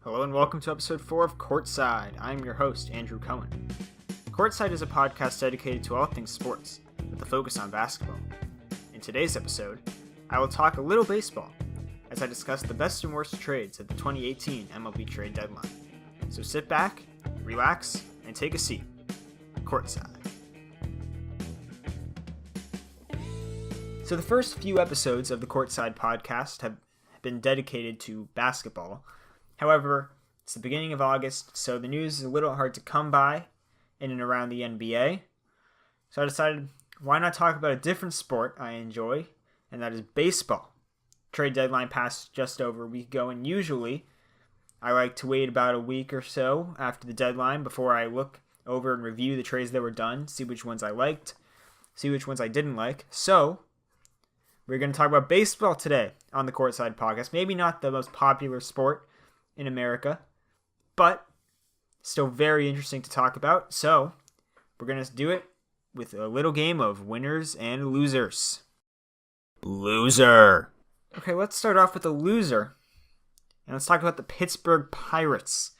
Hello and welcome to episode 4 of Courtside. I'm your host, Andrew Cohen. Courtside is a podcast dedicated to all things sports, with a focus on basketball. In today's episode, I will talk a little baseball, as I discuss the best and worst trades of the 2018 MLB Trade Deadline. So sit back, relax, and take a seat. Courtside. So the first few episodes of the Courtside podcast have been dedicated to basketball. However, it's the beginning of August, so the news is a little hard to come by in and around the NBA. So I decided, why not talk about a different sport I enjoy, and that is baseball. Trade deadline passed just over a week ago, and usually I like to wait about a week or so after the deadline before I look over and review the trades that were done, see which ones I liked, see which ones I didn't like. So we're going to talk about baseball today on the Courtside podcast. Maybe not the most popular sport in America, but still very interesting to talk about. So we're going to do it with a little game of winners and losers. Loser. Okay, let's start off with a loser. And let's talk about the Pittsburgh Pirates.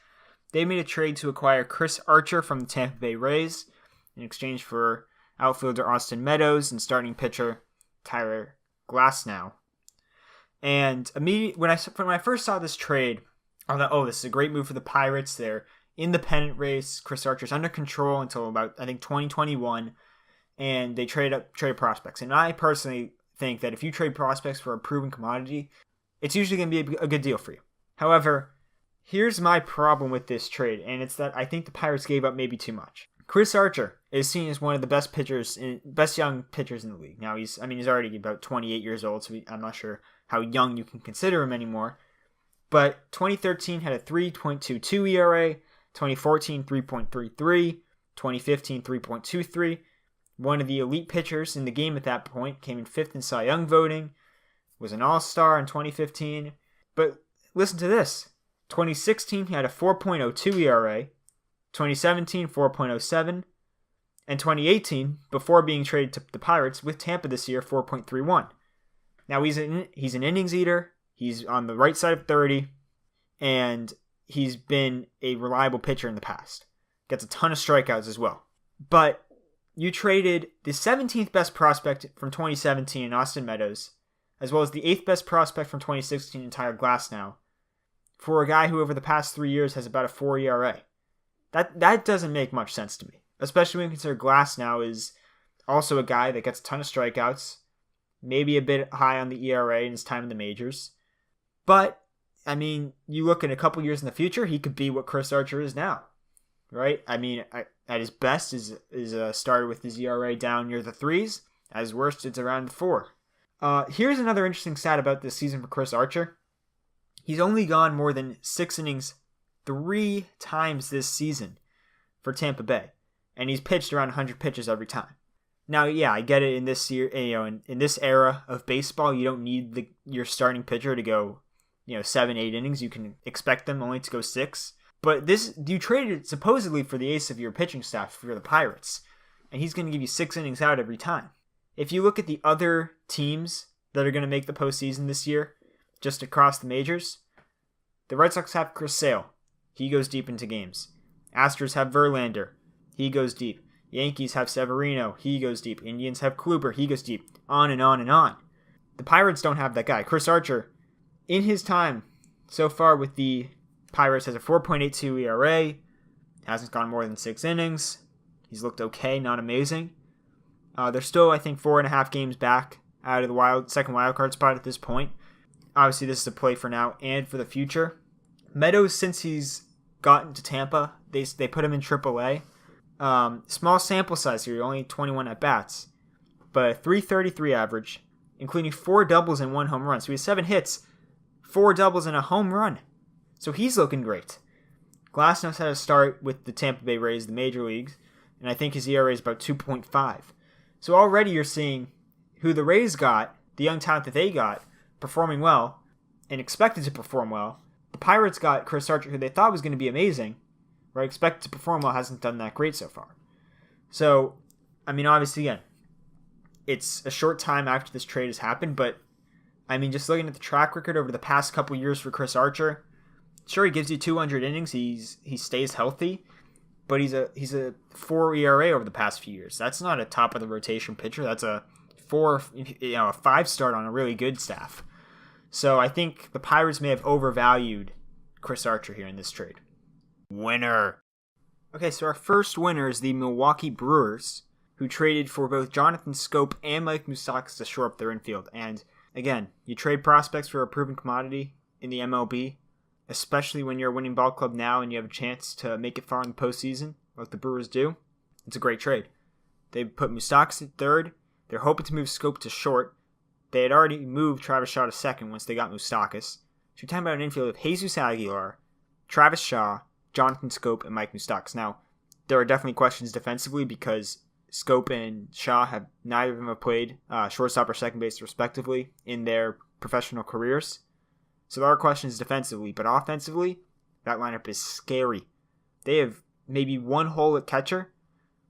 They made a trade to acquire Chris Archer from the Tampa Bay Rays in exchange for outfielder Austin Meadows and starting pitcher Tyler Glasnow. And when I first saw this trade, I thought, this is a great move for the Pirates. They're in the pennant race. Chris Archer's under control until about, I think, 2021. And they trade prospects. And I personally think that if you trade prospects for a proven commodity, it's usually going to be a good deal for you. However, here's my problem with this trade, and it's that I think the Pirates gave up maybe too much. Chris Archer is seen as one of the best young pitchers in the league. Now, he's already about 28 years old, so I'm not sure how young you can consider him anymore. But 2013 had a 3.22 ERA, 2014 3.33, 2015 3.23. One of the elite pitchers in the game at that point, came in 5th in Cy Young voting, was an all-star in 2015. But listen to this. 2016 he had a 4.02 ERA, 2017 4.07, and 2018, before being traded to the Pirates with Tampa this year, 4.31. Now he's an innings eater. He's on the right side of 30, and he's been a reliable pitcher in the past. Gets a ton of strikeouts as well. But you traded the 17th best prospect from 2017 in Austin Meadows, as well as the 8th best prospect from 2016 in Tyler Glasnow, for a guy who over the past 3 years has about a 4 ERA. That doesn't make much sense to me, especially when you consider Glasnow is also a guy that gets a ton of strikeouts, maybe a bit high on the ERA in his time in the majors. But, you look at a couple years in the future, he could be what Chris Archer is now, right? At his best is started with his ERA down near the 3s. At his worst, it's around the 4. Here's another interesting stat about this season for Chris Archer. He's only gone more than 6 innings 3 times this season for Tampa Bay, and he's pitched around 100 pitches every time. Now, yeah, I get it. In this year, in this era of baseball, you don't need your starting pitcher to go 7-8 innings. You can expect them only to go 6. But you traded supposedly for the ace of your pitching staff for the Pirates, and he's going to give you 6 innings out every time. If you look at the other teams that are going to make the postseason this year, just across the majors, the Red Sox have Chris Sale. He goes deep into games. Astros have Verlander. He goes deep. Yankees have Severino. He goes deep. Indians have Kluber. He goes deep. On and on and on. The Pirates don't have that guy. Chris Archer, in his time so far with the Pirates, has a 4.82 ERA. Hasn't gone more than 6 innings. He's looked okay, not amazing. They're still, I think, 4.5 games back out of the second wildcard spot at this point. Obviously, this is a play for now and for the future. Meadows, since he's gotten to Tampa, they put him in AAA. Small sample size here, only 21 at-bats. But a 333 average, including 4 doubles and 1 home run. So he has 7 hits, 4 doubles and a home run. So he's looking great. Glasnow's had a start with the Tampa Bay Rays, the major leagues, and I think his ERA is about 2.5. So already you're seeing who the Rays got, the young talent that they got, performing well and expected to perform well. The Pirates got Chris Archer, who they thought was going to be amazing, right? Expected to perform well, hasn't done that great so far. So, obviously, again, it's a short time after this trade has happened, but just looking at the track record over the past couple years for Chris Archer, Sure, he gives you 200 innings. He stays healthy, but he's a 4 ERA over the past few years. That's not a top of the rotation pitcher. That's a 5 start on a really good staff. So I think the Pirates may have overvalued Chris Archer here in this trade. Winner. Okay, so our first winner is the Milwaukee Brewers, who traded for both Jonathan Schoop and Mike Moustakas to shore up their infield. And again, you trade prospects for a proven commodity in the MLB, especially when you're a winning ball club now and you have a chance to make it far in the postseason, like the Brewers do. It's a great trade. They put Moustakas at third. They're hoping to move Schoop to short. They had already moved Travis Shaw to second once they got Moustakas. So you're talking about an infield of Jesus Aguilar, Travis Shaw, Jonathan Schoop, and Mike Moustakas. Now, there are definitely questions defensively because Schoop and Shaw neither of them have played shortstop or second base respectively in their professional careers. So there are questions defensively, but offensively, that lineup is scary. They have maybe one hole at catcher,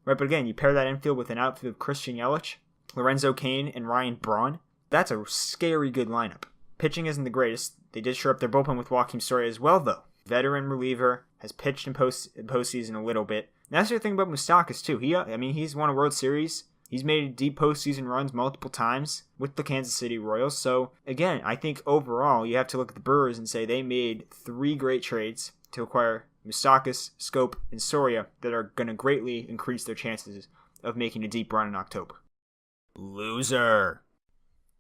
right? But again, you pair that infield with an outfield of Christian Yelich, Lorenzo Cain, and Ryan Braun. That's a scary good lineup. Pitching isn't the greatest. They did shore up their bullpen with Joakim Soria as well, though. Veteran reliever, has pitched in postseason a little bit. And that's the thing about Moustakas, too. He's won a World Series. He's made deep postseason runs multiple times with the Kansas City Royals. So, again, I think overall you have to look at the Brewers and say they made 3 great trades to acquire Moustakas, Schoop, and Soria that are going to greatly increase their chances of making a deep run in October. Loser.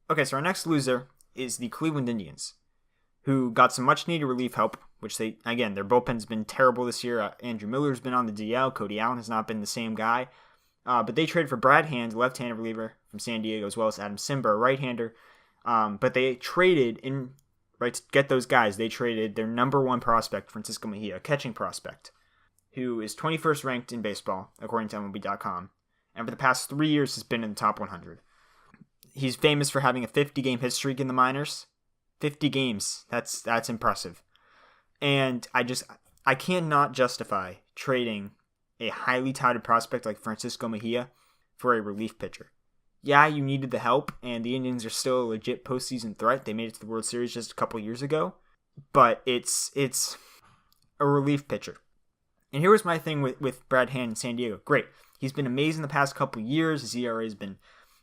Okay, so our next loser is the Cleveland Indians, who got some much-needed relief help, which their bullpen's been terrible this year. Andrew Miller's been on the DL. Cody Allen has not been the same guy. But they traded for Brad Hand, left-handed reliever from San Diego, as well as Adam Simber, a right-hander. But they traded, to get those guys, they traded their number 1 prospect, Francisco Mejia, a catching prospect, who is 21st ranked in baseball, according to MLB.com, and for the past 3 years has been in the top 100. He's famous for having a 50-game hit streak in the minors. 50 games. That's impressive. And I cannot justify trading a highly touted prospect like Francisco Mejia for a relief pitcher. Yeah, you needed the help, and the Indians are still a legit postseason threat. They made it to the World Series just a couple years ago. But it's a relief pitcher. And here was my thing with Brad Hand in San Diego. Great. He's been amazing the past couple years. His ERA has been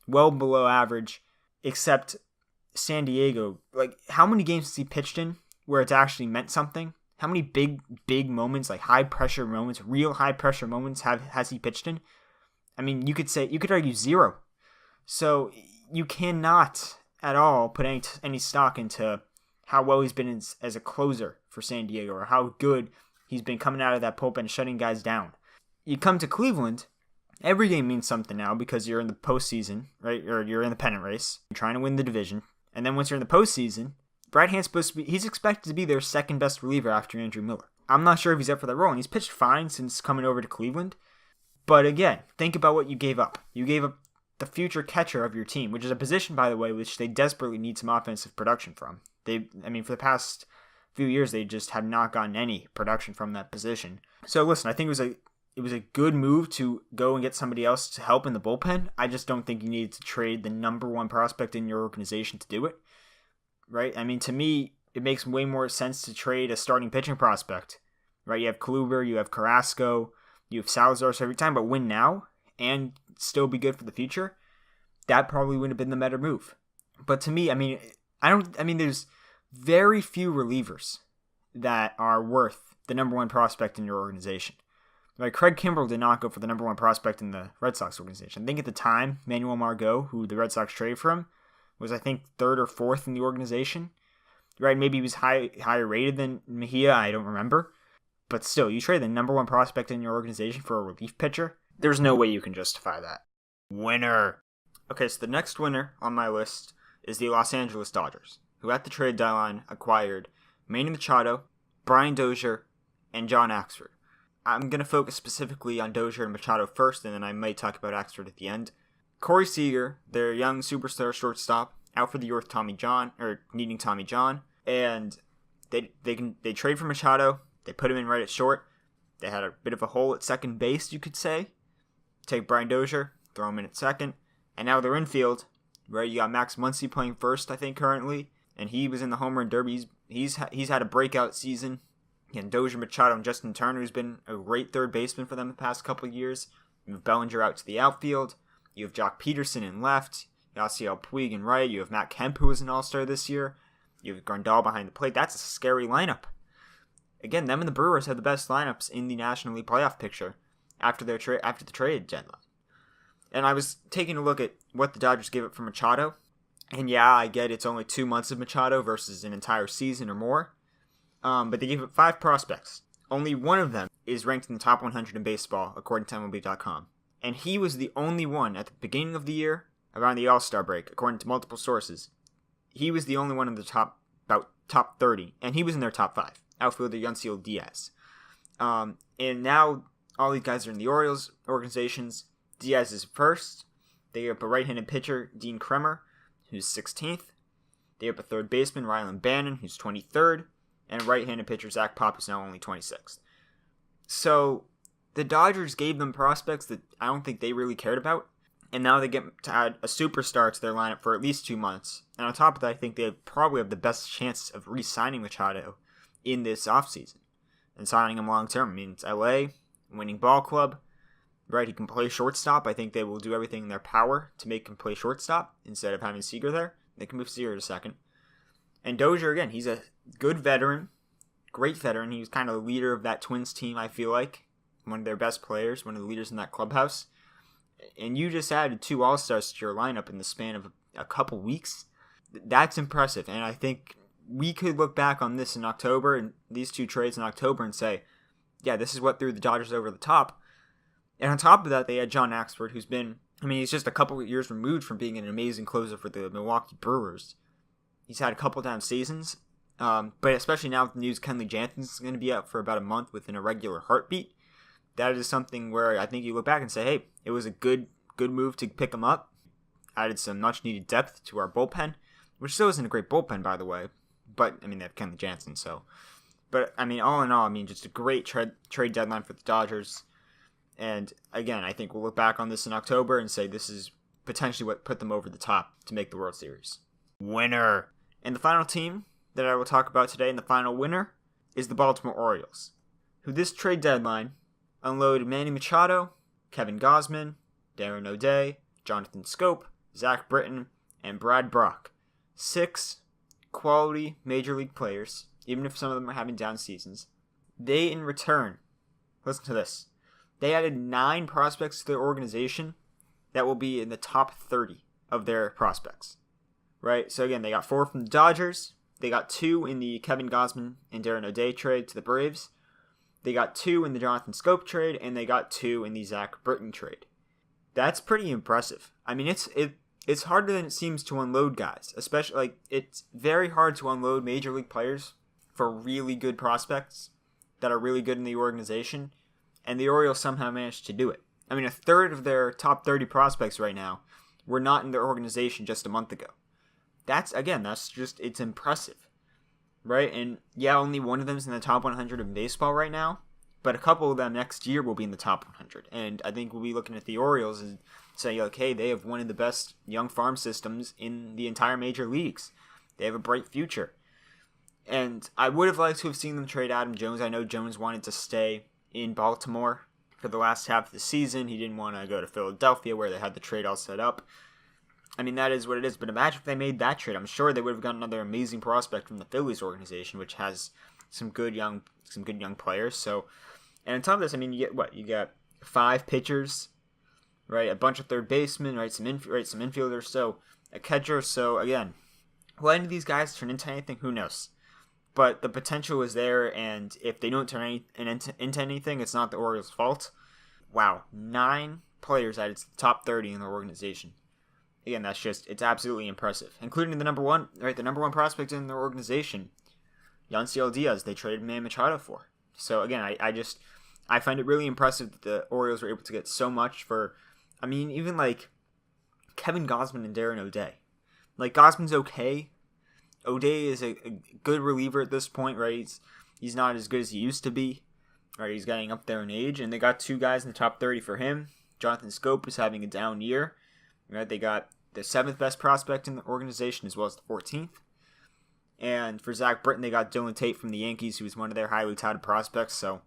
well below average, except San Diego. Like, how many games has he pitched in where it's actually meant something? How many big moments, like high-pressure moments, real high-pressure moments has he pitched in? I mean, you could argue 0. So you cannot at all put any stock into how well he's been as a closer for San Diego or how good he's been coming out of that bullpen, shutting guys down. You come to Cleveland, every game means something now because you're in the postseason, right? Or you're in the pennant race. You're trying to win the division. And then once you're in the postseason, Brad Hand's he's expected to be their second best reliever after Andrew Miller. I'm not sure if he's up for that role, and he's pitched fine since coming over to Cleveland. But again, think about what you gave up. You gave up the future catcher of your team, which is a position, by the way, which they desperately need some offensive production from. For the past few years, they just have not gotten any production from that position. So listen, I think it was a good move to go and get somebody else to help in the bullpen. I just don't think you needed to trade the number 1 prospect in your organization to do it. Right? I mean, to me, it makes way more sense to trade a starting pitching prospect. Right? You have Kluber, you have Carrasco, you have Salazar. So every time, but win now and still be good for the future, that probably would have been the better move. But to me, there's very few relievers that are worth the number 1 prospect in your organization. Like Craig Kimbrell did not go for the number 1 prospect in the Red Sox organization. I think at the time, Manuel Margot, who the Red Sox traded for him, was I think 3rd or 4th in the organization. Right? Maybe he was higher rated than Mejia. I don't remember. But still, you trade the number 1 prospect in your organization for a relief pitcher. There's no way you can justify that. Winner. Okay, so the next winner on my list is the Los Angeles Dodgers, who at the trade deadline acquired Manny Machado, Brian Dozier, and John Axford. I'm going to focus specifically on Dozier and Machado first, and then I might talk about Axford at the end. Corey Seager, their young superstar shortstop, out for the year with needing Tommy John, and they trade for Machado. They put him in right at short. They had a bit of a hole at second base, you could say. Take Brian Dozier, throw him in at second, and now they're infield. Right, you got Max Muncy playing first, I think currently, and he was in the home run derby. He's had a breakout season. Again, Dozier, Machado, and Justin Turner, who's been a great third baseman for them the past couple of years. You have Bellinger out to the outfield. You have Jock Peterson in left. Yasiel Puig in right. You have Matt Kemp, who was an all-star this year. You have Grandal behind the plate. That's a scary lineup. Again, them and the Brewers have the best lineups in the National League playoff picture after the trade deadline. And I was taking a look at what the Dodgers gave up for Machado. And yeah, I get it's only 2 months of Machado versus an entire season or more. But they gave up 5 prospects. Only one of them is ranked in the top 100 in baseball, according to MLB.com. And he was the only one at the beginning of the year, around the All-Star break, according to multiple sources. He was the only one in the top 30, and he was in their top 5. Outfielder Yunsiel Diaz. And now all these guys are in the Orioles organizations. Diaz is first. They have a right-handed pitcher, Dean Kremer, who's 16th. They have a third baseman, Rylan Bannon, who's 23rd. And a right-handed pitcher, Zach Pop, is now only 26th. So the Dodgers gave them prospects that I don't think they really cared about. And now they get to add a superstar to their lineup for at least 2 months. And on top of that, I think they probably have the best chance of re-signing Machado in this offseason. And signing him long-term. I mean, it's LA, winning ball club. Right, he can play shortstop. I think they will do everything in their power to make him play shortstop instead of having Seager there. They can move Seager to second. And Dozier, again, he's a good veteran. Great veteran. He was kind of the leader of that Twins team, I feel like. One of their best players. One of the leaders in that clubhouse. And you just added 2 All-Stars to your lineup in the span of a couple weeks. That's impressive. And I think we could look back on this in October, and these 2 trades in October, and say, yeah, this is what threw the Dodgers over the top. And on top of that, they had John Axford, who's been, he's just a couple of years removed from being an amazing closer for the Milwaukee Brewers. He's had a couple down seasons, but especially now with the news Kenley Jansen's going to be out for about a month with an irregular heartbeat. That is something where I think you look back and say, hey, it was a good move to pick him up. Added some much-needed depth to our bullpen, which still isn't a great bullpen, by the way. But, they have Kenley Jansen, so. But, all in all, just a great trade deadline for the Dodgers. And, again, I think we'll look back on this in October and say this is potentially what put them over the top to make the World Series. Winner! And the final team that I will talk about today, and the final winner, is the Baltimore Orioles, who this trade deadline unloaded Manny Machado, Kevin Gausman, Darren O'Day, Jonathan Scope, Zach Britton, and Brad Brock. 6 quality Major League players, even if some of them are having down seasons. They, in return, listen to this, they added 9 prospects to their organization that will be in the top 30 of their prospects. Right? So again, they got 4 from the Dodgers. They got 2 in the Kevin Gausman and Darren O'Day trade to the Braves. They got 2 in the Jonathan Scope trade, and they got 2 in the Zach Britton trade. That's pretty impressive. It's harder than it seems to unload guys. Especially, it's very hard to unload Major League players for really good prospects that are really good in the organization. And the Orioles somehow managed to do it. A third of their top 30 prospects right now were not in their organization just a month ago. That's just, it's impressive. Right? And yeah, only one of them is in the top 100 of baseball right now. But a couple of them next year will be in the top 100. And I think we'll be looking at the Orioles and saying, okay, they have one of the best young farm systems in the entire major leagues. They have a bright future. And I would have liked to have seen them trade Adam Jones. I know Jones wanted to stay in Baltimore for the last half of the season. He didn't want to go to Philadelphia where they had the trade all set up. That is what it is. But imagine if they made that trade. I'm sure they would have gotten another amazing prospect from the Phillies organization, which has some good young players. So, and on top of this, you get what? You got 5 pitchers, right? A bunch of third basemen, right? Some infielders, so a catcher. So again, will any of these guys turn into anything? Who knows? But the potential is there, and if they don't turn into anything, it's not the Orioles' fault. Wow, 9 players added to the top 30 in their organization. Again, it's absolutely impressive. Including the number one prospect in their organization, Yunsiel Diaz, they traded Manny Machado for. So again, I find it really impressive that the Orioles were able to get so much for, even Kevin Gausman and Darren O'Day. Gausman's okay. O'Day is a good reliever at this point, right? He's not as good as he used to be. Right, he's getting up there in age, and they got 2 guys in the top 30 for him. Jonathan Scope is having a down year. Right, they got the 7th best prospect in the organization as well as the 14th. And for Zach Britton, they got Dylan Tate from the Yankees, who was one of their highly touted prospects. So,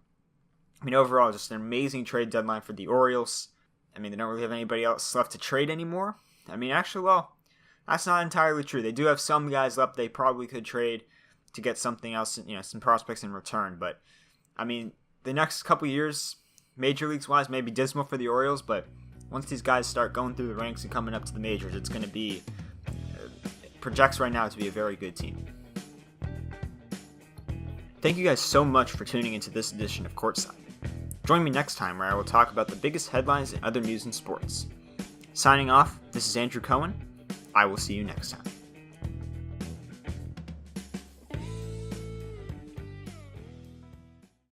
I mean, overall, just an amazing trade deadline for the Orioles. I mean, they don't really have anybody else left to trade anymore. I mean, actually, well, that's not entirely true. They do have some guys left they probably could trade to get something else, some prospects in return. But, I mean, the next couple years, major leagues-wise, may be dismal for the Orioles, but once these guys start going through the ranks and coming up to the majors, it's going to be, projects right now to be a very good team. Thank you guys so much for tuning into this edition of Courtside. Join me next time where I will talk about the biggest headlines and other news in sports. Signing off, this is Andrew Cohen. I will see you next time.